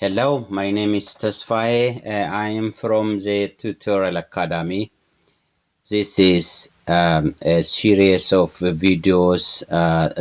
Hello, my name is Tesfaye. I am from the Tutorial Academy. This is a series of videos,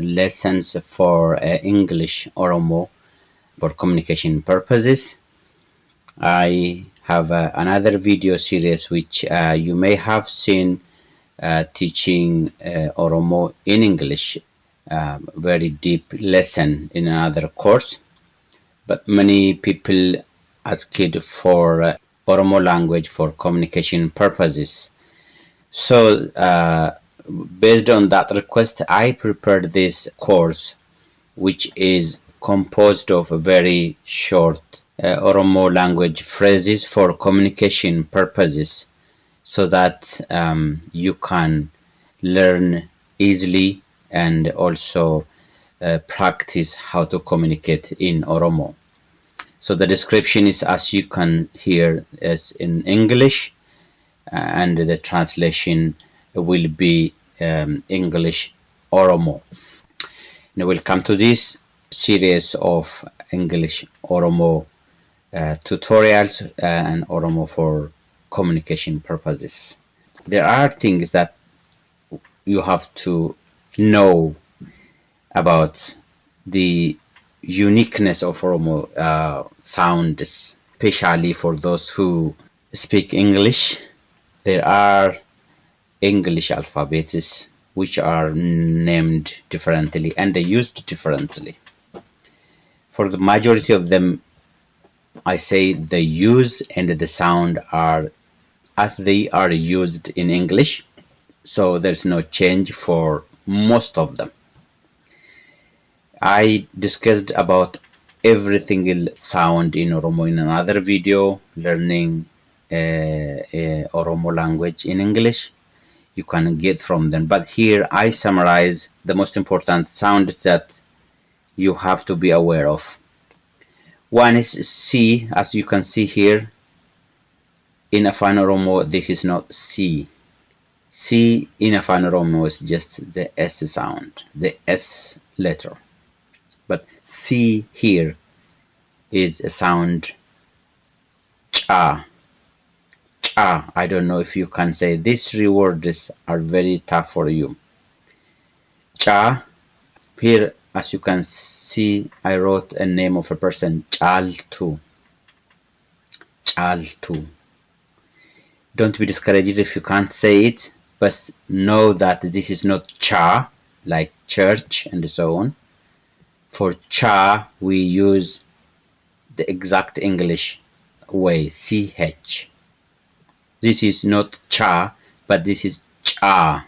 lessons for English Oromo for communication purposes. I have another video series which you may have seen teaching Oromo in English, very deep lesson in another course. But many people asked for Oromo language for communication purposes. So based on that request, I prepared this course, which is composed of very short Oromo language phrases for communication purposes, so that you can learn easily and also practice how to communicate in Oromo. So the description is, as you can hear, is in English, and the translation will be English Oromo. Now we'll come to this series of English Oromo tutorials and Oromo for communication purposes. There are things that you have to know about the uniqueness of Oromo sounds, especially for those who speak English. There are English alphabets which are named differently and used differently. For the majority of them, I say the use and the sound are as they are used in English, so there's no change for most of them. I discussed about every single sound in Oromo in another video, learning Oromo language in English. You can get from them, but here I summarize the most important sounds that you have to be aware of. One is C, as you can see here. In Afan Oromo, this is not C. C in Afan Oromo is just the S sound, the S letter. But C here is a sound cha. Cha. I don't know if you can say these three words are very tough for you. Cha. Here, as you can see, I wrote a name of a person, Chaltu. Chaltu. Don't be discouraged if you can't say it, but know that this is not cha, like church and so on. For cha, we use the exact English way, ch. This is not cha, but this is cha.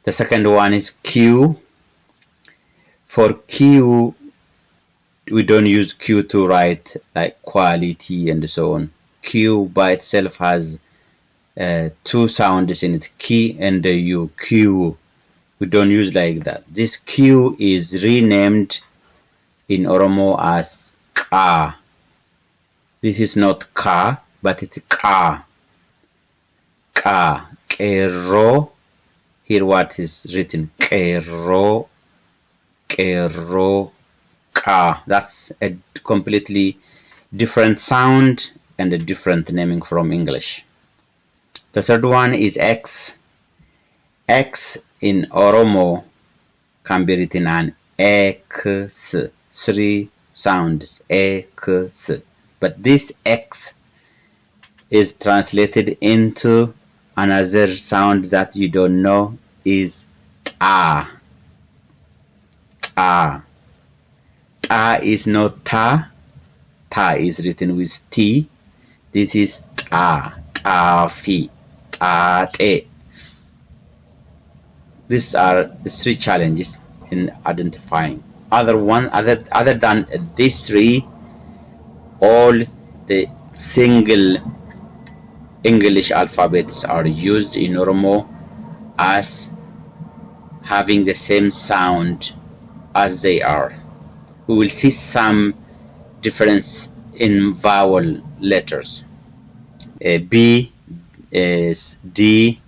The second one is q. For q, we don't use q to write like quality and so on. Q by itself has two sounds in it, ki and u. Q. We don't use like that. This Q is renamed in Oromo as ka. This is not ka, but it's ka. Ka. Kero. Here what is written, kero. Kero. Ka. That's a completely different sound and a different naming from English. The third one is X. X in Oromo can be written as X. Three sounds, X. But this X is translated into another sound that you don't know, is ta. Ta. Ta is not ta. Ta is written with T. This is ta. Ta-fi. Ta-te. These are the three challenges in identifying. Other than these three, all the single English alphabets are used in Oromo as having the same sound as they are. We will see some difference in vowel letters. B is D,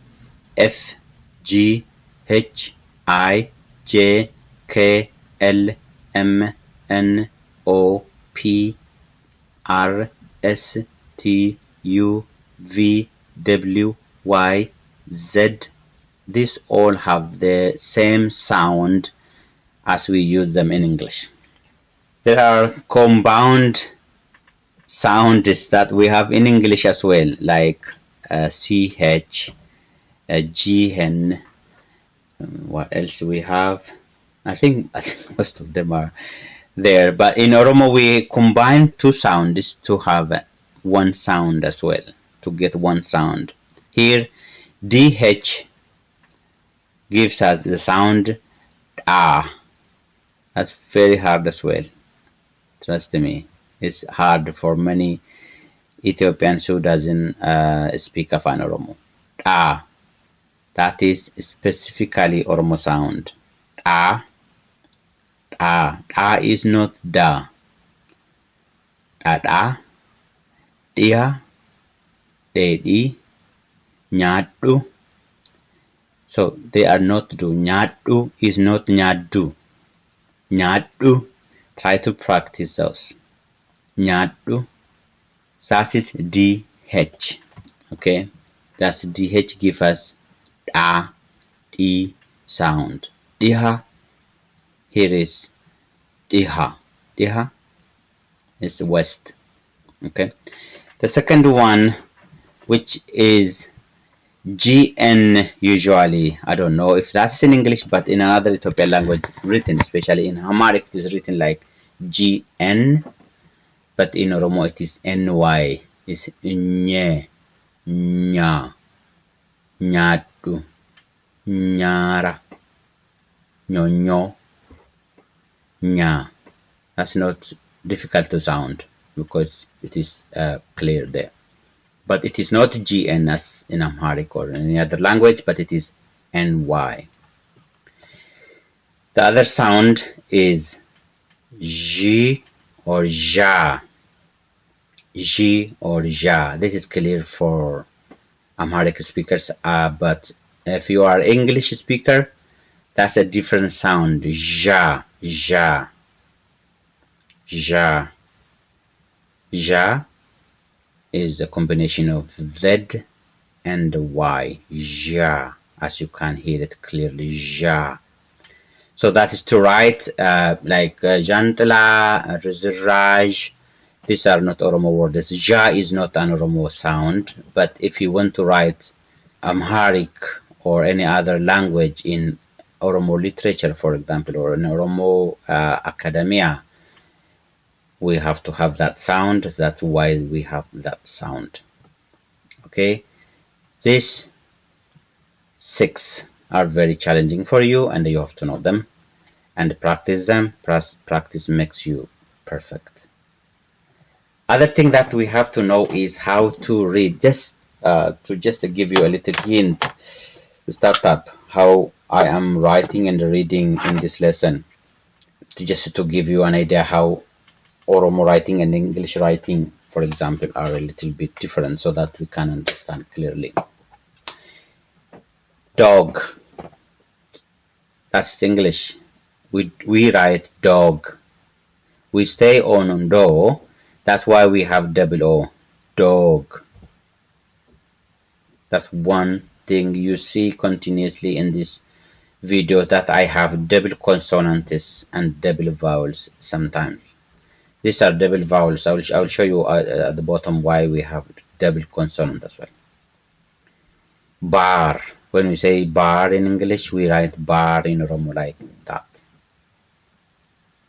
F, G, H, I, J, K, L, M, N, O, P, R, S, T, U, V, W, Y, Z. These all have the same sound as we use them in English. There are compound sounds that we have in English as well, like CH, GN. What else we have? I think most of them are there, but in Oromo we combine two sounds to have one sound as well, to get one sound. Here DH gives us the sound ah. That's very hard as well. Trust me, it's hard for many Ethiopians who doesn't speak Afan Oromo. Ah, that is specifically Oromo sound. Ah, ah is not da. Da, dia, dedi, nyadu. So they are not do. Nyadu is not nyadu. Nyadu. Try to practice those. Nyadu. That is DH. Okay, that's DH give us a e sound. Diha. Here is diha. Diha is west. Okay. The second one, which is GN, usually I don't know if that's in English, but in another Ethiopian language written, especially in Amharic, it is written like GN, but in Oromo it is NY. It's nye, nya, nyatu, nyara, nyonyo, nya. That's not difficult to sound because it is clear there. But it is not GN as in Amharic or any other language, but it is NY. The other sound is J or Ja. J or Ja. This is clear for Amharic speakers, but if you are English speaker, that's a different sound. Ja, ja, ja. Ja is a combination of Z and Y. Ja, as you can hear it clearly. Ja. So that is to write like Jantala, Rizraj. These are not Oromo words. Ja is not an Oromo sound, but if you want to write Amharic or any other language in Oromo literature, for example, or in Oromo academia, we have to have that sound. That's why we have that sound. Okay, these 6 are very challenging for you, and you have to know them and practice them. Practice makes you perfect. Other thing that we have to know is how to read. Just to give you a little hint, start up how I am writing and reading in this lesson, just to give you an idea how Oromo writing and English writing, for example, are a little bit different, so that we can understand clearly. Dog, that's English. We write dog. We stay on do. That's why we have double O. Dog. That's one thing you see continuously in this video, that I have double consonants and double vowels sometimes. These are double vowels. I will show you at the bottom why we have double consonant as well. Bar. When we say bar in English, we write bar in Oromo like that.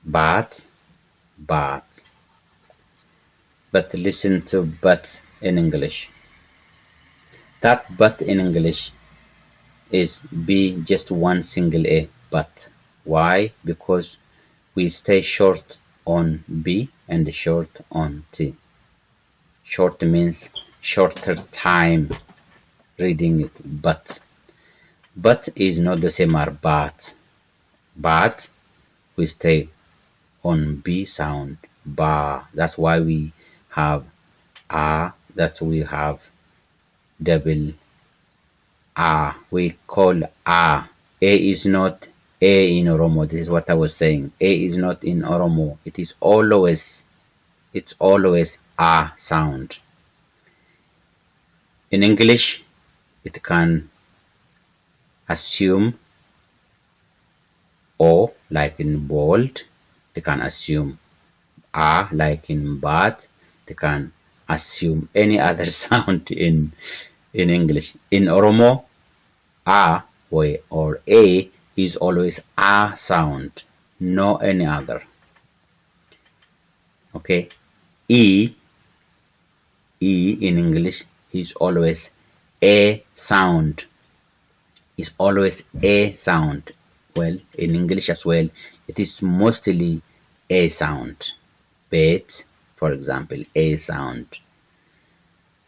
Bat, bat. But listen to but in English. That but in English is B, just one single A, but. Why? Because we stay short on B and short on T. Short means shorter time reading it, but. But is not the same as but. But we stay on B sound, ba. That's why we have a. That's we have double a. We call a. A is not A in Oromo. This is what I was saying. A is not in Oromo. It's always a sound. In English, it can assume O like in bold. They can assume A like in bad. They can assume any other sound in English. In Oromo, A or A is always A sound, no any other. Okay. E in English is always A sound. Is always A sound. Well, in English as well, it is mostly A sound. Bet, for example, A sound.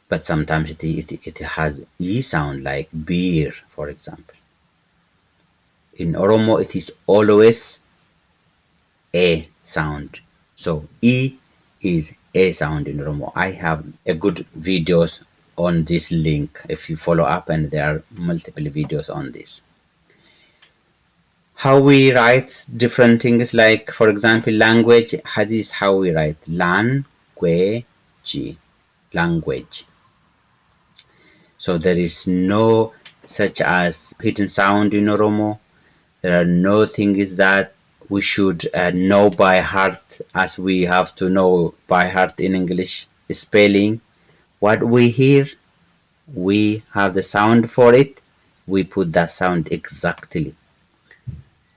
But sometimes it has E sound like beer, for example. In Oromo, it is always A sound. So E is A sound in Oromo. I have a good videos on this link if you follow up, and there are multiple videos on this. How we write different things, like for example language, this is how we write language. So there is no such as hidden sound in Oromo. There are no things that we should know by heart as we have to know by heart in English spelling. What we hear, we have the sound for it, we put that sound exactly.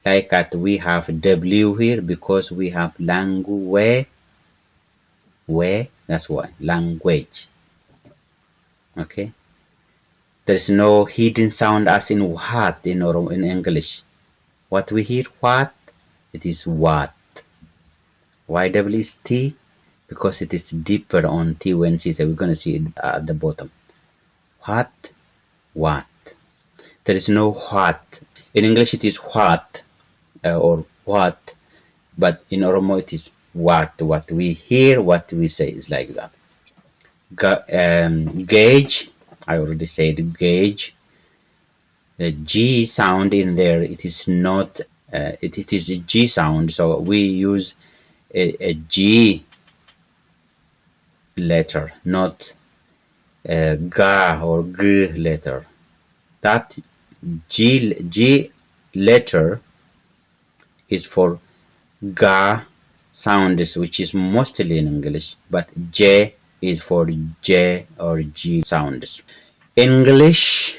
Like that, we have W here because we have language. That's why language. Okay. There is no hidden sound as in what in English. What we hear, what, it is what. Why double is T? Because it is deeper on T when C, so we're going to see it at the bottom. What? There is no what. In English it is what or what, but in Oromo it is what. What we hear, what we say is like that. Gauge, I already said gauge. The G sound in there, it is not, it is a G sound, so we use a G letter, not a Ga or G letter. That G letter is for Ga sounds, which is mostly in English, but J is for J or G sounds. English,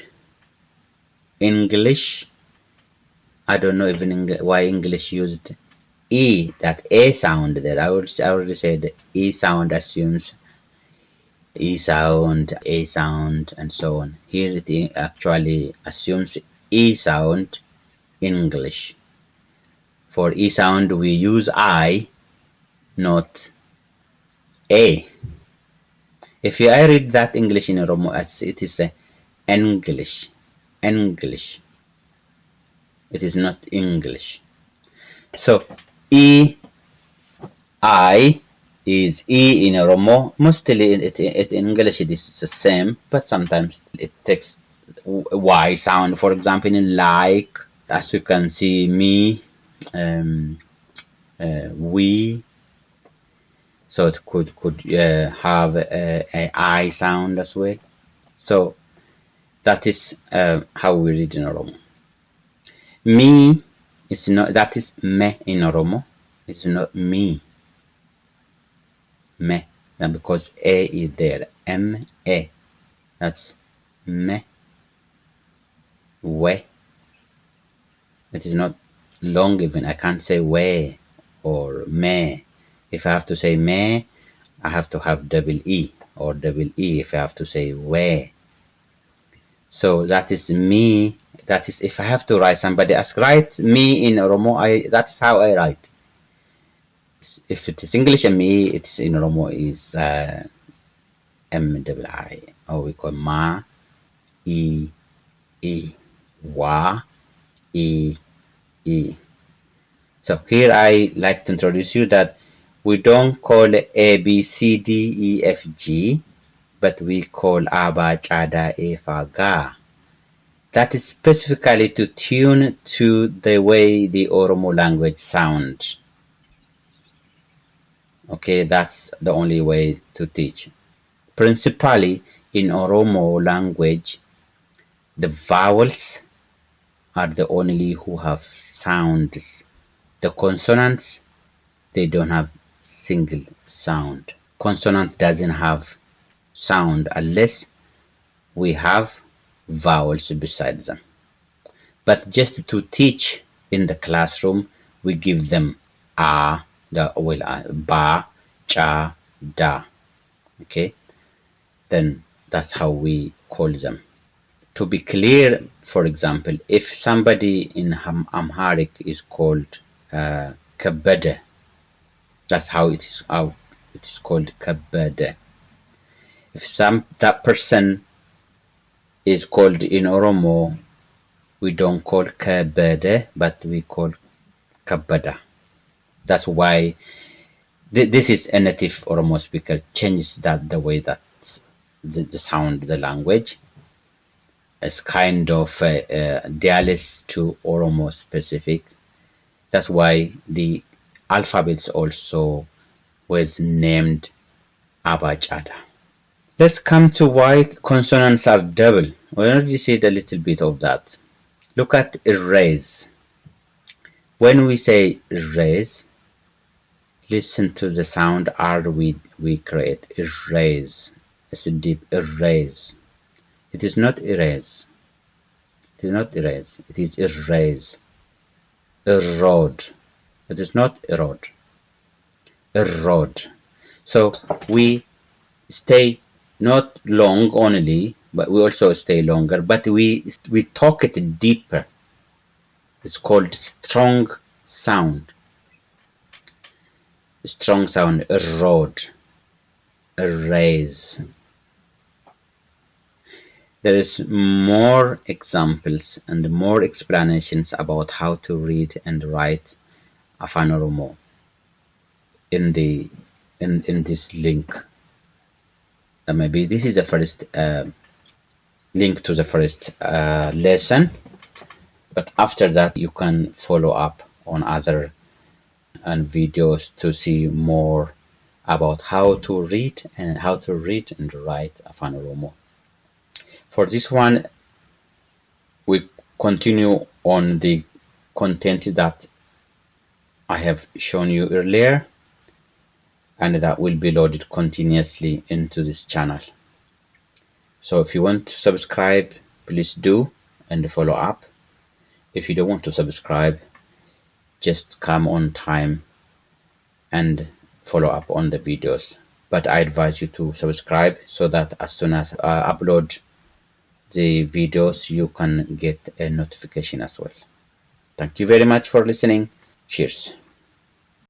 I don't know even why English used E, that A sound there. I already said E sound assumes E sound, A sound, and so on. Here it actually assumes E sound in English. For E sound, we use I, not A. If I read that English in Oromo, it is English. It is not English. So E, I is E in Oromo. Mostly in English it is the same, but sometimes it takes Y sound. For example, in like, as you can see, me, we. So it could have a I sound as well. So that is how we read in Oromo. Me is not, that is me in Oromo. It's not me. Me. Then because A is there. M-A. That's me. We. It is not long even. I can't say we or me. If I have to say me, I have to have double E or double E if I have to say we. So that is me. That is if I have to write, somebody asks, write me in Oromo, that's how I write. If it is English and me, it is in Oromo is M-double-I, or we call ma, e, wa, e. So here I like to introduce you that we don't call A, B, C, D, E, F, G, but we call Aba, Chada, Efa, Ga. That is specifically to tune to the way the Oromo language sounds. Okay, that's the only way to teach. Principally in Oromo language, the vowels are the only who have sounds. The consonants, they don't have single sound. Consonant doesn't have sound unless we have vowels beside them. But just to teach in the classroom, we give them ba, cha, da. Okay, then that's how we call them. To be clear, for example, if somebody in Amharic is called kabede, that's how it is. How it is called kabede. If that person is called in Oromo, we don't call kabede, but we call kabada. That's why this is a native Oromo speaker changes that the way that the sound, the language, is kind of a dialect to Oromo specific. That's why the alphabets also was named Abajada. Let's come to why consonants are double. We already said a little bit of that. Look at erase. When we say erase, listen to the sound R we create. Erase. It's a deep erase. It is not erase. It is not erase. It is erase. Erode. It is not erode. Erode. So we stay not long only, but we also stay longer, but we talk it deeper. It's called strong sound. Strong sound, erode, erase. There is more examples and more explanations about how to read and write Afan Oromo in this link. Maybe this is the first link to the first lesson, but after that you can follow up on other videos to see more about how to read and write Afan Oromo. For this one, we continue on the content that I have shown you earlier, and that will be loaded continuously into this channel. So if you want to subscribe, please do and follow up. If you don't want to subscribe, just come on time and follow up on the videos. But I advise you to subscribe so that as soon as I upload the videos, you can get a notification as well. Thank you very much for listening. Cheers.